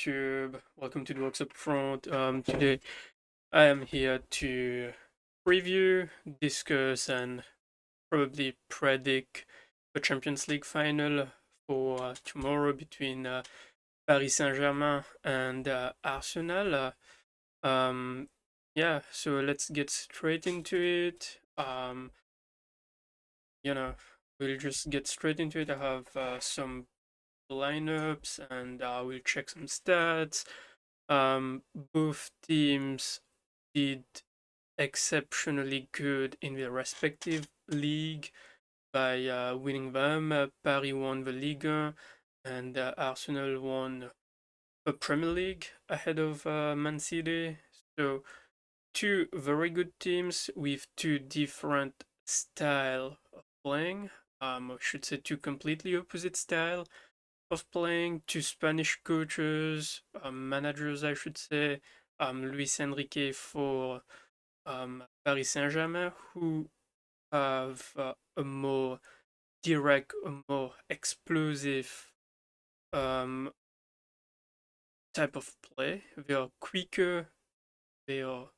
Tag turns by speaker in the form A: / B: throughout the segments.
A: YouTube. Welcome to the Works Up Front. Today I am here to preview, discuss, and probably predict the Champions League final for tomorrow between Paris Saint-Germain and Arsenal. Um, yeah, so let's get straight into it. You know, we'll just get straight into it. I have some lineups and we'll check some stats. Both teams did exceptionally good in their respective league by winning them. Paris won the Ligue 1 and Arsenal won the Premier League ahead of Man City. So two very good teams with two different style of playing. I should say two completely opposite style of playing, two Spanish coaches, managers, I should say, Luis Enrique for Paris Saint-Germain, who have a more direct, a more explosive um, type of play. They are quicker, they are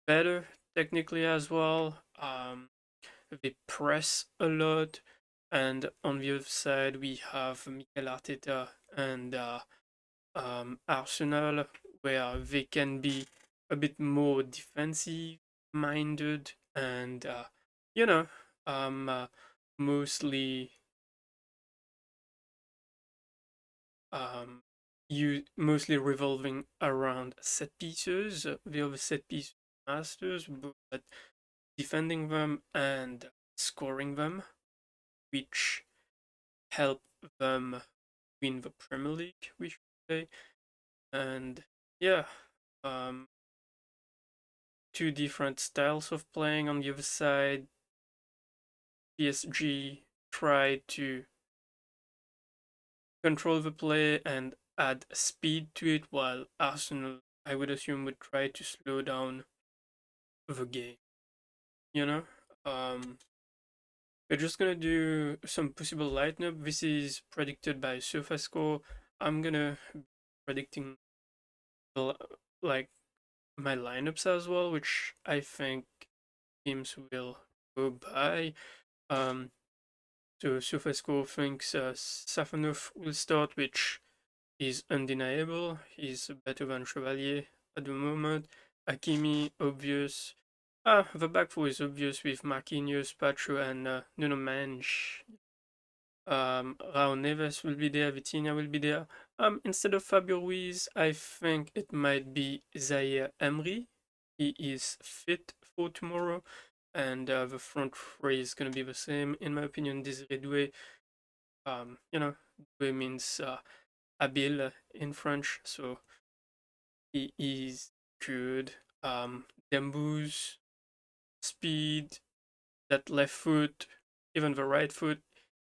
A: better technically as well. They press a lot, and on the other side we have Mikel Arteta and Arsenal, where they can be a bit more defensive minded and you know um uh, mostly um mostly revolving around set pieces. They are the set piece masters, but defending them and scoring them, which help them win the Premier League, we should say. And yeah, um two different styles of playing on the other side. PSG tried to control the play and add speed to it, while Arsenal, I would assume, would try to slow down the game. You know, um, we're just gonna do some possible lineup. This is predicted by SofaScore. I'm gonna be predicting like my lineups as well, which I think teams will go by. Um, So SofaScore thinks Safonov will start, which is undeniable. He's better than Chevalier at the moment. Hakimi, obvious. The back four is obvious with Marquinhos, Pacho, and Nuno Mendes. Raul Neves will be there, Vitinha will be there. Instead of Fabio Ruiz, I think it might be Zaire Emery. He is fit for tomorrow, and the front three is going to be the same. In my opinion, Desiré Doué, Doué means habile in French, so he is good. Dembouz, speed, that left foot, even the right foot,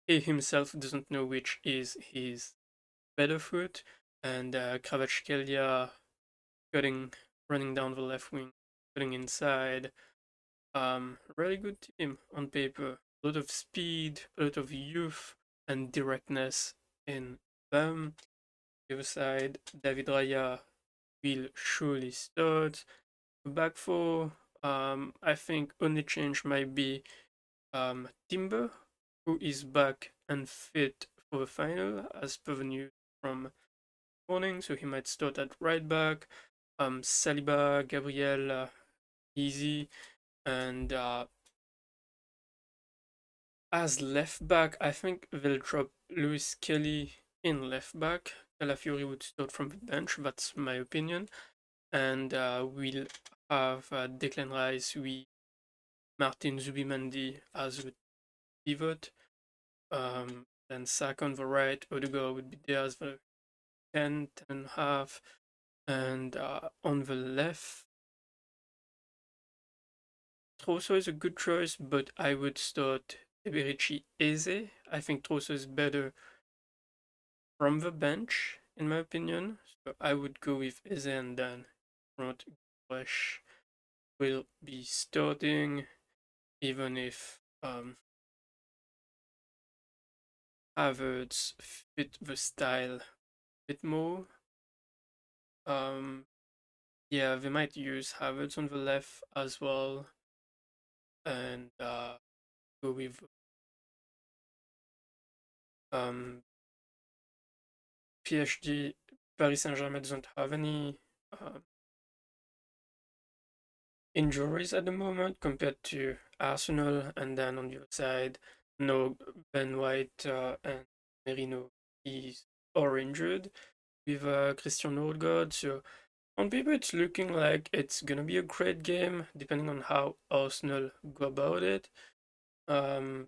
A: he himself doesn't know which is his better foot. And Kvaratskhelia cutting, running down the left wing, cutting inside. Really good team on paper. A lot of speed, a lot of youth and directness in them. The other side, David Raya will surely start. Back four, I think only change might be Timber, who is back and fit for the final, as per the news from morning, so he might start at right back. Saliba, Gabriel, easy, and as left back, I think they'll drop Lewis Kelly in left back. Calafiori would start from the bench, that's my opinion. And we'll have Declan Rice with Martin Zubimendi as the pivot. Then Saka on the right, Odegaard would be there as the 10, 10 and a half. And on the left, Trosso is a good choice, but I would start Eberici Eze. I think Trosso is better from the bench, in my opinion. So I would go with Eze, and then front Fresh will be starting, even if Havertz fit the style a bit more. Um, yeah, they might use Havertz on the left as well, and go with um, PSG. Paris Saint-Germain doesn't have any injuries at the moment compared to Arsenal, and then on the other side, no Ben White and Merino is or injured with Christian Nordgaard. So on paper, it's looking like it's gonna be a great game, depending on how Arsenal go about it. Um,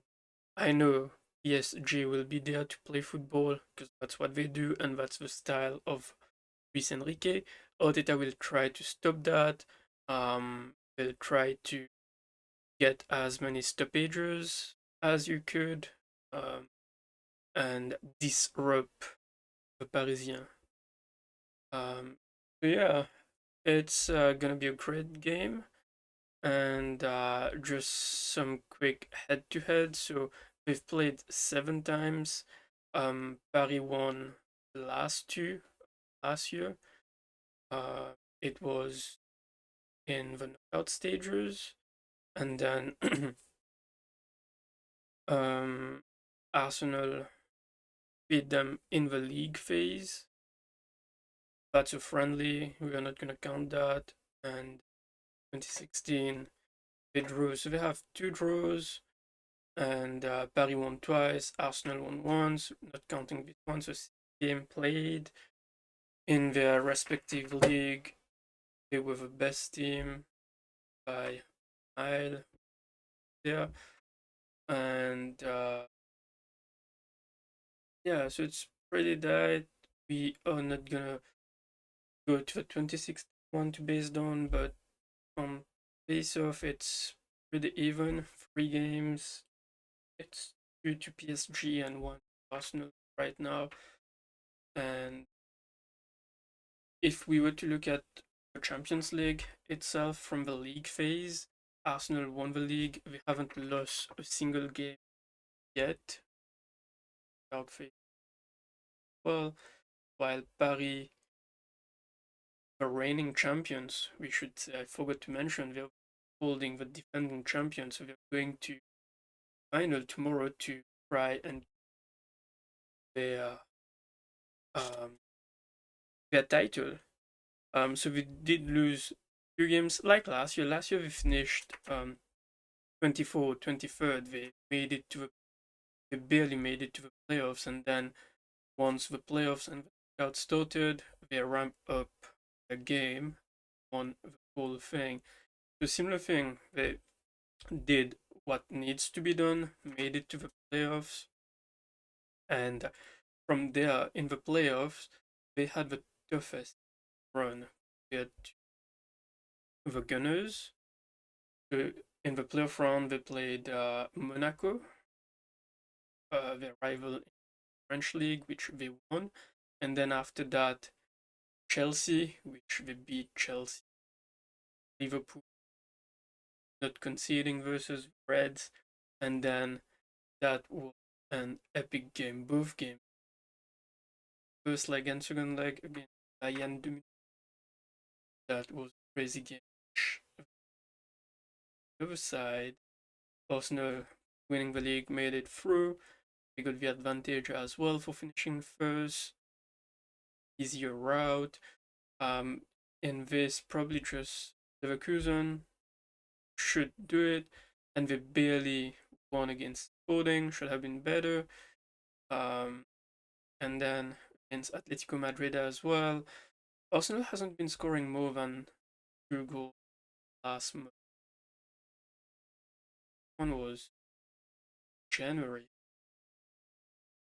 A: I know PSG will be there to play football because that's what they do, and that's the style of Luis Enrique. Arteta will try to stop that. Will try to get as many stoppages as you could, um, and disrupt the Parisien. So yeah, it's gonna be a great game, and just some quick head-to-head. So we've played 7 times. Paris won the last two last year. It was in the knockout stages, and then um, Arsenal beat them in the league phase. That's a friendly. We are not gonna count that. And 2016 they drew, so they have two draws. And Paris won twice, Arsenal won once, not counting this one. So game played in their respective league. They were the best team by a mile there, and yeah, so it's pretty that we are not gonna go to the 26th one to based on, but on face off, it's pretty even. 3 games. It's 2 to PSG and 1 to Arsenal right now. And if we were to look at the Champions League itself from the league phase, Arsenal won the league. They haven't lost a single game yet. Without phase. Well, while Paris, the reigning champions, we should say, I forgot to mention, they're holding the defending champions. So they're going to final tomorrow to try and their um, their title. So we did lose 2 games like last year. Last year we finished 24, 23rd. They barely made it to the playoffs, and then once the playoffs and the got started, they ramped up the game on the whole thing. The similar thing, they did what needs to be done, made it to the playoffs, and from there in the playoffs, they had the toughest run compared to the Gunners. In the playoff round, they played Monaco, their rival in the French league, which they won, and then after that, Chelsea, which they beat Chelsea, Liverpool, not conceding versus Reds, and then that was an epic game. Both games, first leg and second leg against Bayern Munich. That was a crazy game. The other side, Arsenal winning the league made it through. They got the advantage as well for finishing first. Easier route. In this, probably just Leverkusen should do it, and they barely won against Sporting. Should have been better. Um, and then against Atletico Madrid as well. Arsenal hasn't been scoring more than 2 goals last month. One was January,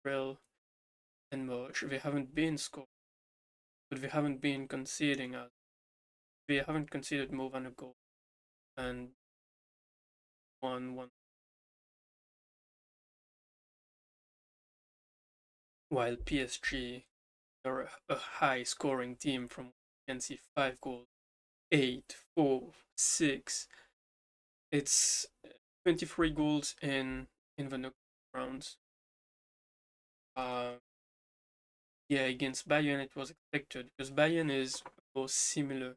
A: April, and March. They haven't been scoring, but they haven't been conceding. They haven't conceded more than a goal, and one. While PSG are a high scoring team from you can see 5 goals, 8, 4, 6. It's 23 goals in the knockout rounds. Uh, Yeah, against Bayern it was expected because Bayern is a more similar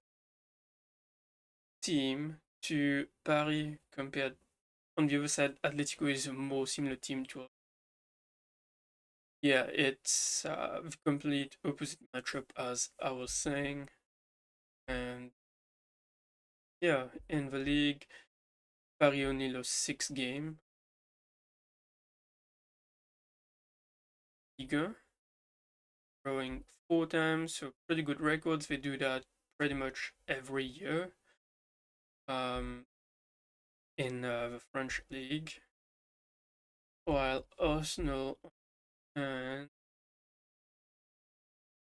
A: team to Paris compared. On the other side, Atletico is a more similar team to. Yeah, it's the complete opposite matchup as I was saying, and yeah, in the league, Paris only lost 6 games. Ligue 1, growing 4 times, so pretty good records. They do that pretty much every year um, in the French league. While Arsenal and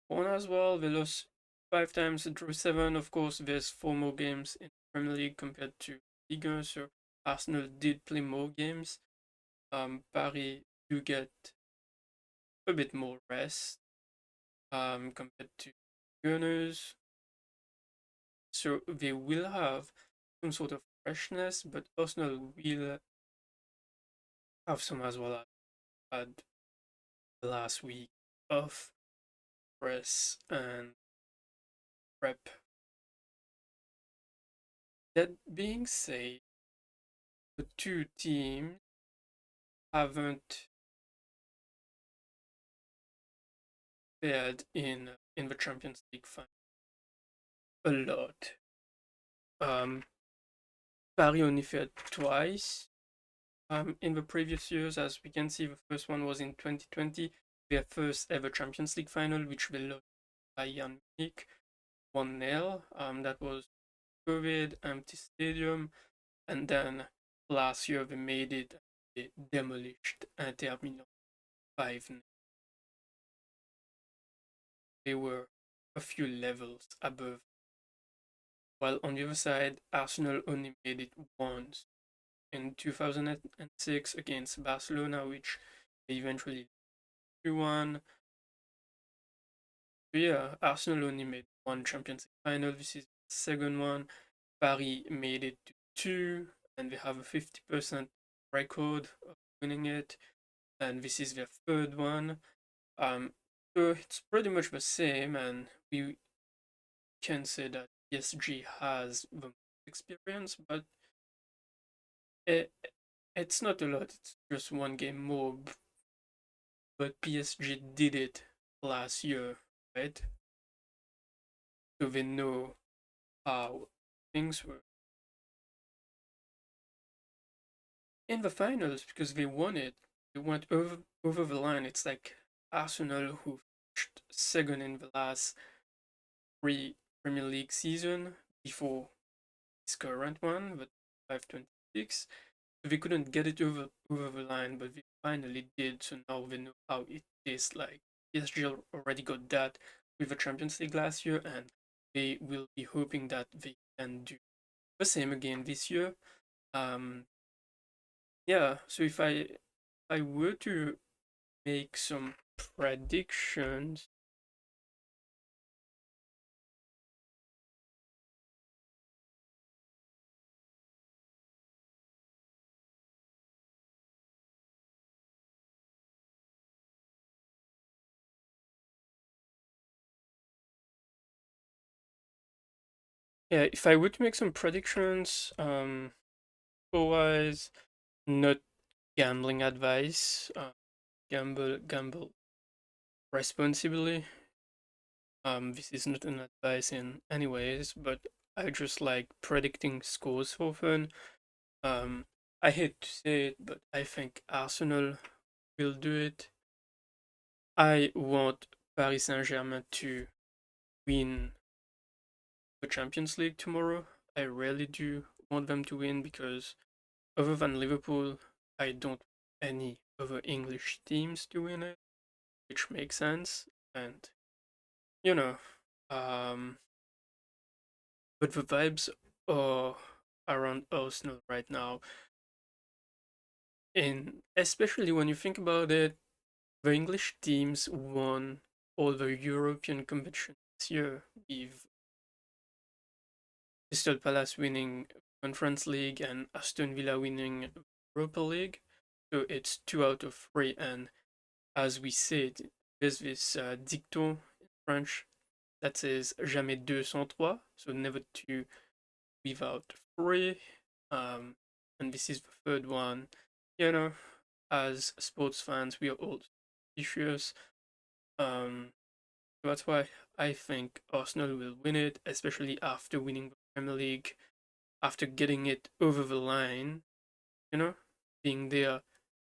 A: won as well, they lost 5 times, drew 7. Of course, there's 4 more games in Premier League compared to Ligue 1, so Arsenal did play more games. Paris do get a bit more rest compared to Gunners, so they will have some sort of freshness, but Arsenal will have some as well. Had last week of press and prep. That being said, the two teams haven't fared in the Champions League final a lot. Um, Paris only fared twice. In the previous years, as we can see, the first one was in 2020, their first ever Champions League final, which they lost by Bayern Munich 1-0. That was COVID, empty stadium, and then last year they made it. They demolished Inter Milan 5-0. They were a few levels above. While on the other side, Arsenal only made it once in 2006 against Barcelona, which they eventually 2-1. So yeah, Arsenal only made one Champions League final. This is the second one. Paris made it to two, and they have a 50% record of winning it. And this is their third one. So it's pretty much the same, and we can say that PSG has the experience, but it, it's not a lot. It's just one game more. But PSG did it last year, right? So they know how things were in the finals because they won it. They went over the line. It's like Arsenal who finished second in the last 3 Premier League season before this current one, but 526. So they couldn't get it over the line, but they finally did. So now they know how it is like. PSG already got that with the Champions League last year, and they will be hoping that they can do the same again this year. Um, yeah. So if I were to make some predictions, yeah, if I were to make some predictions, otherwise, not gambling advice. Gamble responsibly. This is not an advice in any ways, but I just like predicting scores for fun. Um, I hate to say it, but I think Arsenal will do it. I want Paris Saint-Germain to win the Champions League tomorrow. I really do want them to win because other than Liverpool, I don't want any other English teams to win it, which makes sense. And you know, um, but the vibes are around Arsenal right now, and especially when you think about it, the English teams won all the European competitions this year, with Crystal Palace winning Conference League and Aston Villa winning Europa League. So it's 2 out of 3, and as we said, there's this dicton in French that says jamais deux sans trois, so never two without three. Um, and this is the third one. You know, as sports fans, we are all issues. Um, that's why I think Arsenal will win it, especially after winning the Premier League, after getting it over the line. You know, being there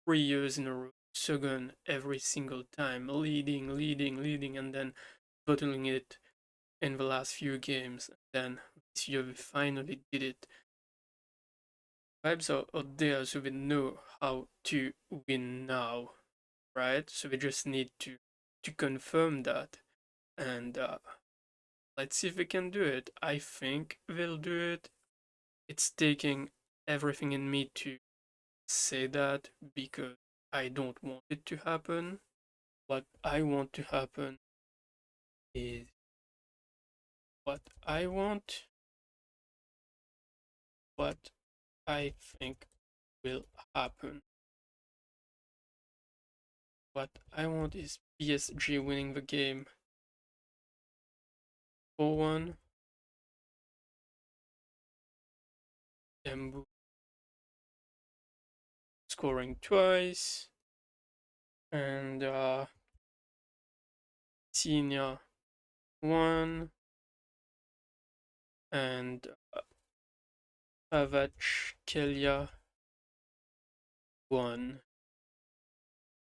A: 3 years in a row, second every single time, leading, and then bottling it in the last few games. Then this year we finally did it. Vibes are out there, so we know how to win now, right? So we just need to confirm that, and let's see if we can do it. I think we'll do it. It's taking everything in me to say that because I don't want it to happen. What I want to happen is what I want, what I think will happen. What I want is PSG winning the game 4-1, Dembu scoring twice, and Senior 1, and Avac Kelia 1.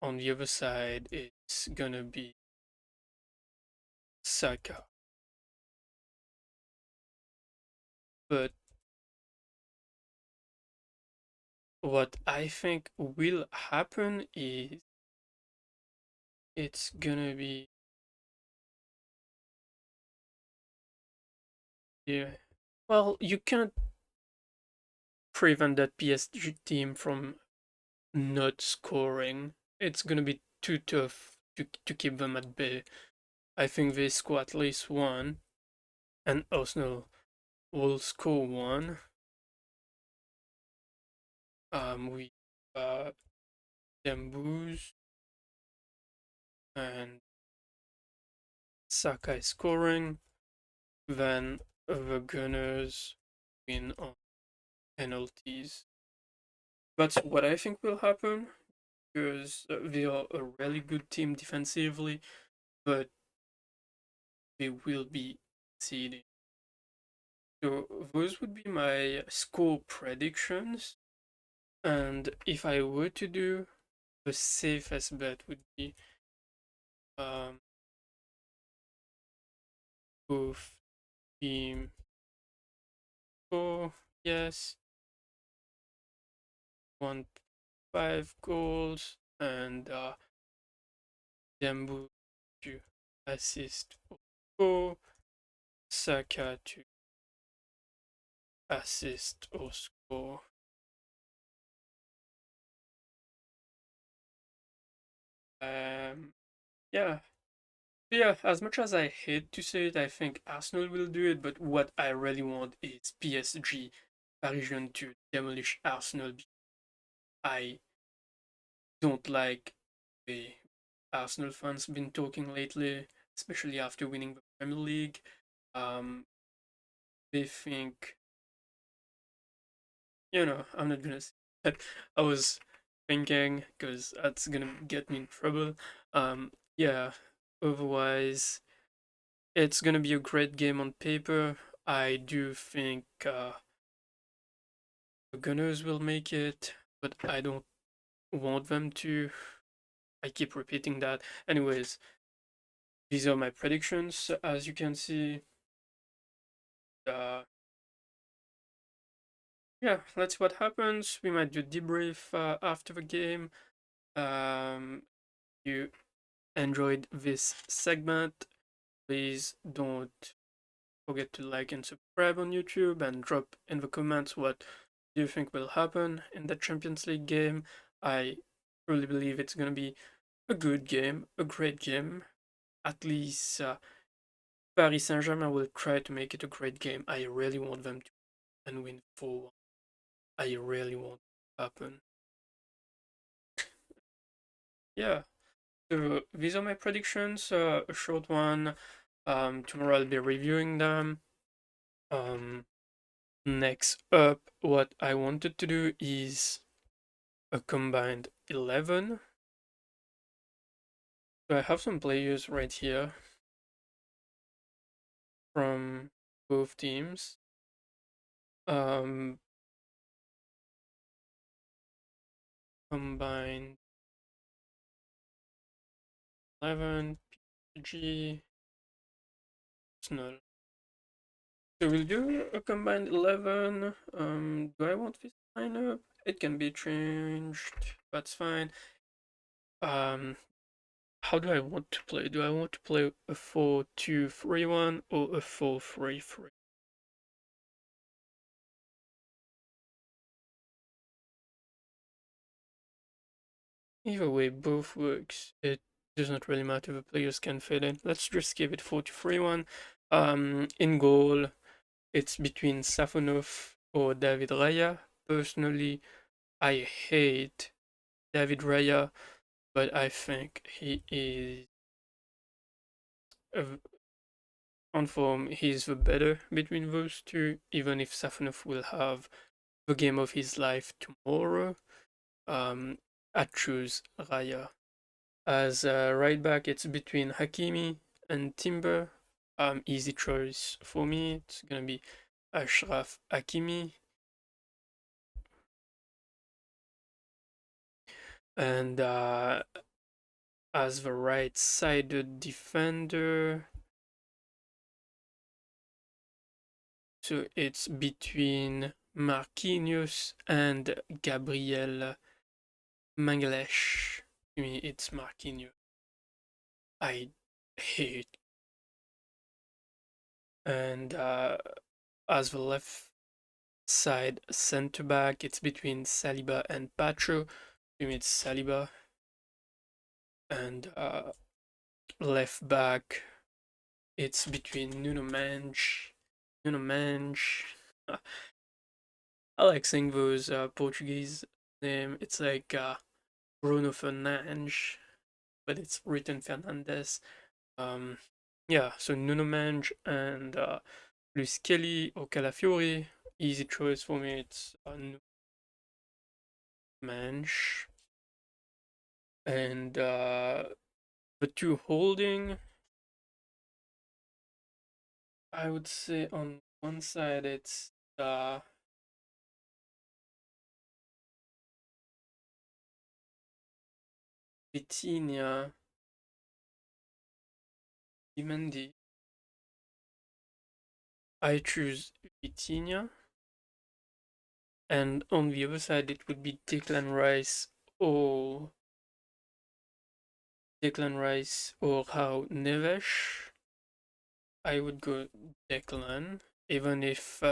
A: On the other side, it's gonna be Saka. But what I think will happen is it's gonna be, yeah. Well, you can't prevent that PSG team from not scoring. It's gonna be too tough to keep them at bay. I think they score at least one, and Arsenal will score one. We Dembouz and Saka is scoring. Then the Gunners win on penalties. That's what I think will happen because they are a really good team defensively, but they will be seeding. So those would be my score predictions. And if I were to do, the safest bet would be um, both team score, yes, 1.5 goals, and Dembu to assist or score, Saka to assist or score. Um, yeah, yeah. As much as I hate to say it, I think Arsenal will do it. But what I really want is PSG, Parisian to demolish Arsenal. I don't like the Arsenal fans been talking lately, especially after winning the Premier League. Um, they think, I'm not gonna say that. I was thinking because that's gonna get me in trouble. Yeah. Otherwise, it's gonna be a great game on paper. I do think the Gunners will make it, but I don't want them to. I keep repeating that. Anyways, these are my predictions. As you can see, uh, yeah, let's see what happens. We might do debrief after the game. You enjoyed this segment, please don't forget to like and subscribe on YouTube and drop in the comments what do you think will happen in the Champions League game. I truly believe it's going to be a good game, a great game. At least Paris Saint-Germain will try to make it a great game. I really want them to and win 4-1. I really want it to happen. Yeah. So these are my predictions. A short one. Tomorrow I'll be reviewing them. Um, Next up, what I wanted to do is a combined 11. So I have some players right here from both teams. Um, Combined 11, PG, Snull. So we'll do a combined 11. Do I want this lineup? It can be changed. That's fine. Um, how do I want to play? Do I want to play a 4-2-3-1 or a 4-3-3? Either way, both works. It does not really matter. The players can fit in. Let's just give it 4-2-3-1. In goal, it's between Safonov or David Raya. Personally, I hate David Raya, but I think he is on form. He's the better between those two, even if Safonov will have the game of his life tomorrow. Um, I choose Raya. As a right back, it's between Hakimi and Timber. Easy choice for me. It's gonna be Ashraf Hakimi. And as the right-sided defender, so it's between Marquinhos and Gabriel Mangalesh. To me, it's Marquinhos. I hate. And as the left side center back, it's between Saliba and Pacho. To me, it's Saliba. And left back, it's between Nuno Mendes. Nuno Mendes. I like saying those Portuguese name. It's like Bruno Fernandes, but it's written Fernandes. Um, yeah, so Nuno Mendes and Luis Kelly or Calafiori. Easy choice for me. It's Nuno Mendes. And the two holding, I would say on one side it's Vitinha, Dimendi. I choose Vitinha. And on the other side, it would be or Declan Rice or how Neves. I would go Declan, even if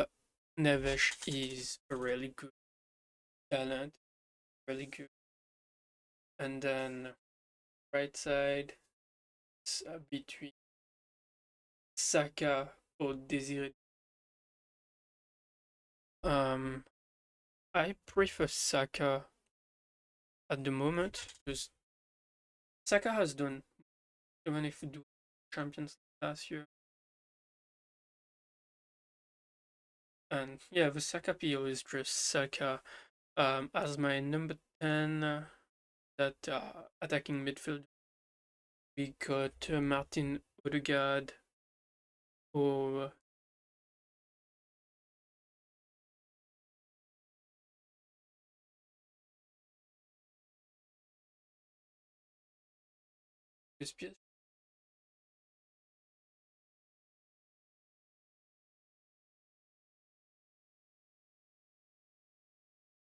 A: Neves is a really good talent, really good. And then right side, it's between Saka or Desiree. Um, I prefer Saka at the moment because Saka has done, even if we do Champions League last year. And yeah, the Saka PO is just Saka as my number 10 that attacking midfield. We got Martin Odegaard or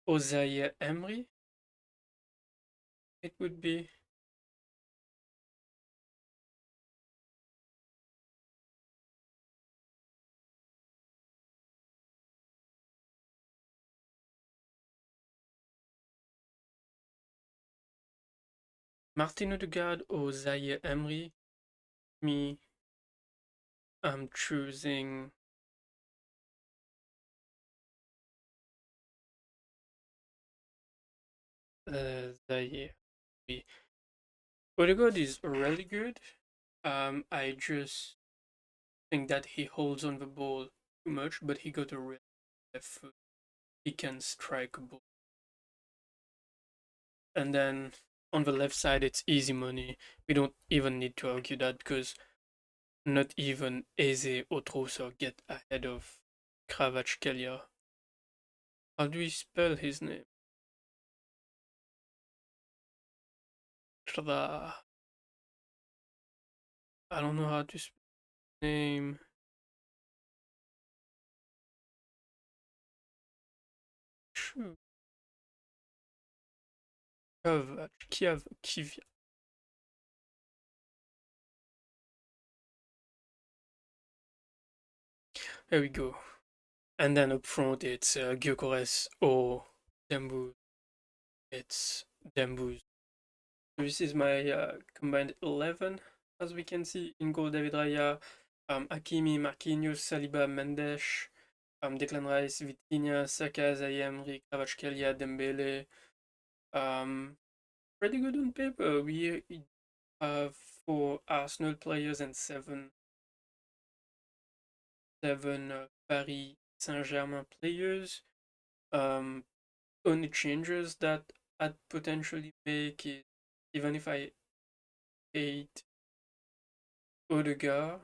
A: Ozaye Emery, it would be. Martin Odegaard or Zaire Emery. Me, I'm choosing Zaire. Odegaard is really good. I just think that he holds on the ball too much, but he got a real left foot. He can strike a ball. And then on the left side, it's easy money. We don't even need to argue that because not even Eze or Trossard get ahead of Kvaratskhelia. How do we spell his name? Kva. I don't know how to spell his name. Shoot. Kiev. There we go. And then up front, it's Gyökeres or Dembu. It's Dembu. This is my combined 11, as we can see. In goal, David Raya, Hakimi, Marquinhos, Saliba, Mendes, Declan Rice, Vitinha, Saka, Zayemri, Kvaratskhelia, Dembele. Um, Pretty good on paper. We have four Arsenal players and seven Paris Saint-Germain players. Um, Only changes that I'd potentially make is even if I hate Odegaard,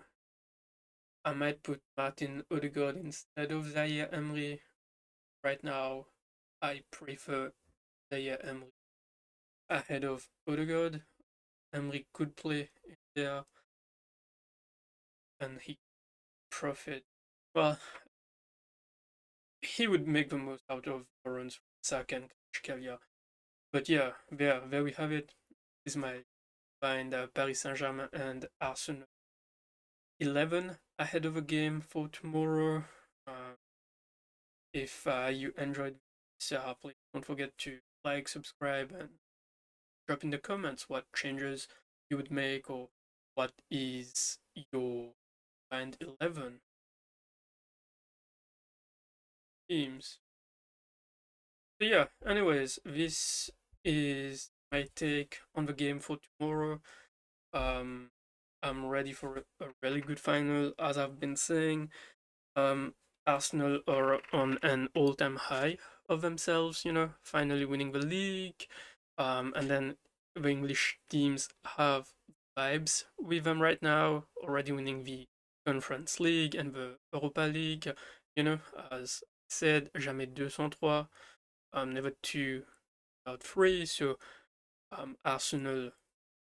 A: I might put Martin Odegaard instead of Zaire Emery. Right now, I prefer Zaire Emery ahead of Odegaard. Emery could play in there and he profit. Well, he would make the most out of Lawrence, Saka, and Kvaratskhelia. But yeah, there we have it. This is my find Paris Saint-Germain and Arsenal 11 ahead of a game for tomorrow. Uh, if you enjoyed this, please don't forget to like, subscribe, and drop in the comments what changes you would make or what is your find 11 teams. So yeah, anyways, this is my take on the game for tomorrow. Um, I'm ready for a really good final, as I've been saying. Um, Arsenal are on an all-time high of themselves, finally winning the league. And then the English teams have vibes with them right now, already winning the Conference League and the Europa League. As I said, jamais deux sans trois, never two without three. So Arsenal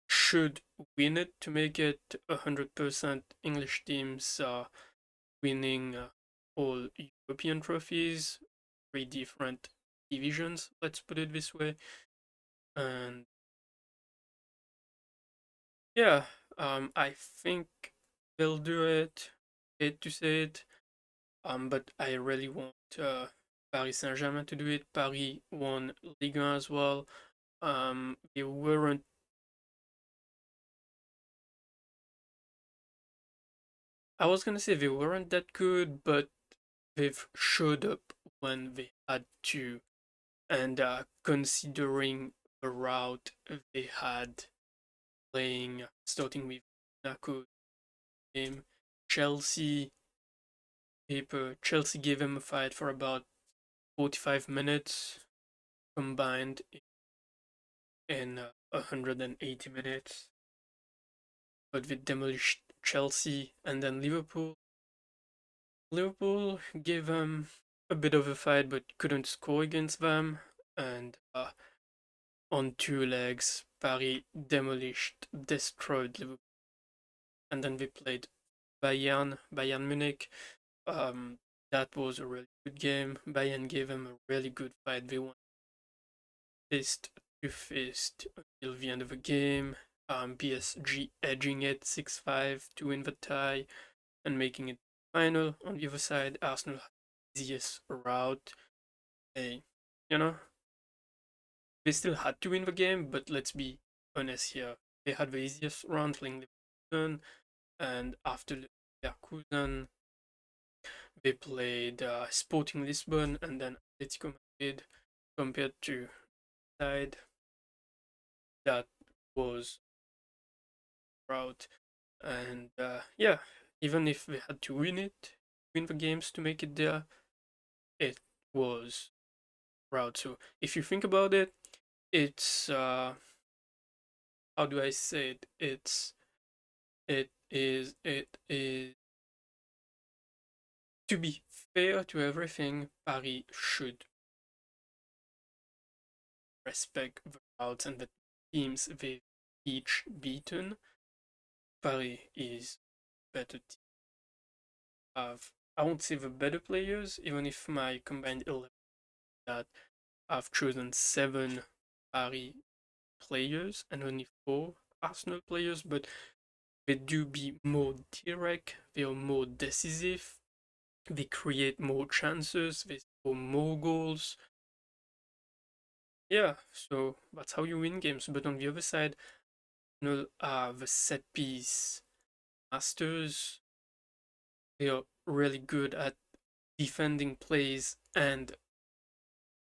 A: should win it to make it 100% English teams winning all European trophies, three different divisions, let's put it this way. And yeah, I think they'll do it. Hate to say it, but I really want Paris Saint-Germain to do it. Paris won Ligue 1 as well. They weren't. I was gonna say they weren't that good, but they've showed up when they had to. And considering the route they had playing, starting with Monaco game, Chelsea Chelsea gave them a fight for about 45 minutes combined in 180 minutes, but they demolished Chelsea. And then Liverpool gave them a bit of a fight, but couldn't score against them. And on two legs, Paris demolished, destroyed Liverpool. And then they played Bayern Munich. That was a really good game. Bayern gave them a really good fight. They won fist to fist until the end of the game. PSG edging it 6-5 to win the tie and making it final. On the other side, Arsenal had the easiest route. They, you know, they still had to win the game, but let's be honest here. They had the easiest round playing Leverkusen, and after Leverkusen, they played Sporting Lisbon and then Atletico Madrid. Compared to side that was route. And yeah, even if we had to win the games to make it there, it was route. So if you think about it, it's how do I say it? It is to be fair to everything, Paris should respect the routes and the teams they've each beaten. Paris is better team. Have I won't say the better players, even if my combined 11 that I've chosen 7 Paris players and only 4 Arsenal players, but they do be more direct, they are more decisive, they create more chances, they score more goals. Yeah, so that's how you win games. But on the other side, the set piece masters, they are really good at defending plays and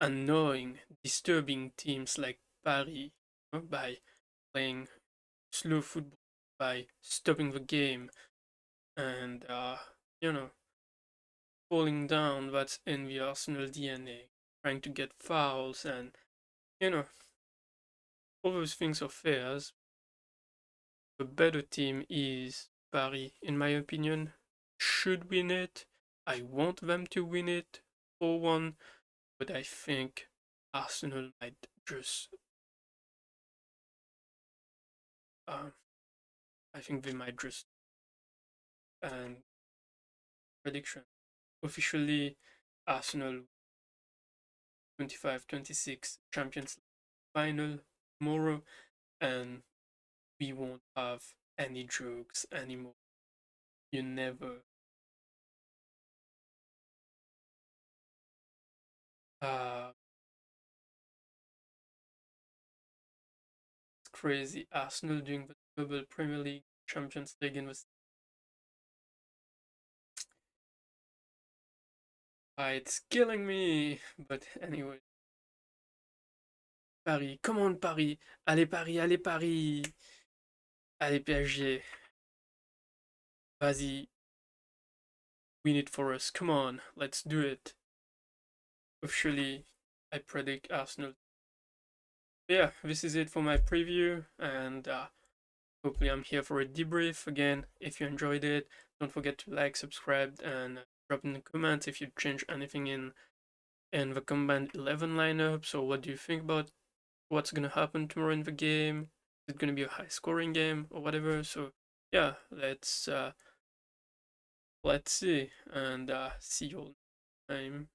A: annoying, disturbing teams like Paris by playing slow football, by stopping the game, and you know, falling down. That's in the Arsenal DNA, trying to get fouls, and you know, all those things are fairs. The better team is Paris, in my opinion, should win it. I want them to win it 4-1, but I think Arsenal might just um, I think they might just and prediction officially Arsenal 25-26 Champions League final tomorrow, and we won't have any jokes anymore. You never uh it's crazy. Arsenal doing the double Premier League Champions League in the it's killing me. But anyway, Paris, come on Paris, allez Paris, allez Paris, allez PSG, vas-y, win it for us. Come on, let's do it. Officially, I predict Arsenal. Yeah, this is it for my preview, and hopefully I'm here for a debrief again. If you enjoyed it, don't forget to like, subscribe, and drop in the comments if you change anything in the combined 11 lineup. So what do you think about what's gonna happen tomorrow in the game? Is it gonna be a high scoring game or whatever? So yeah, let's see and see you all next time.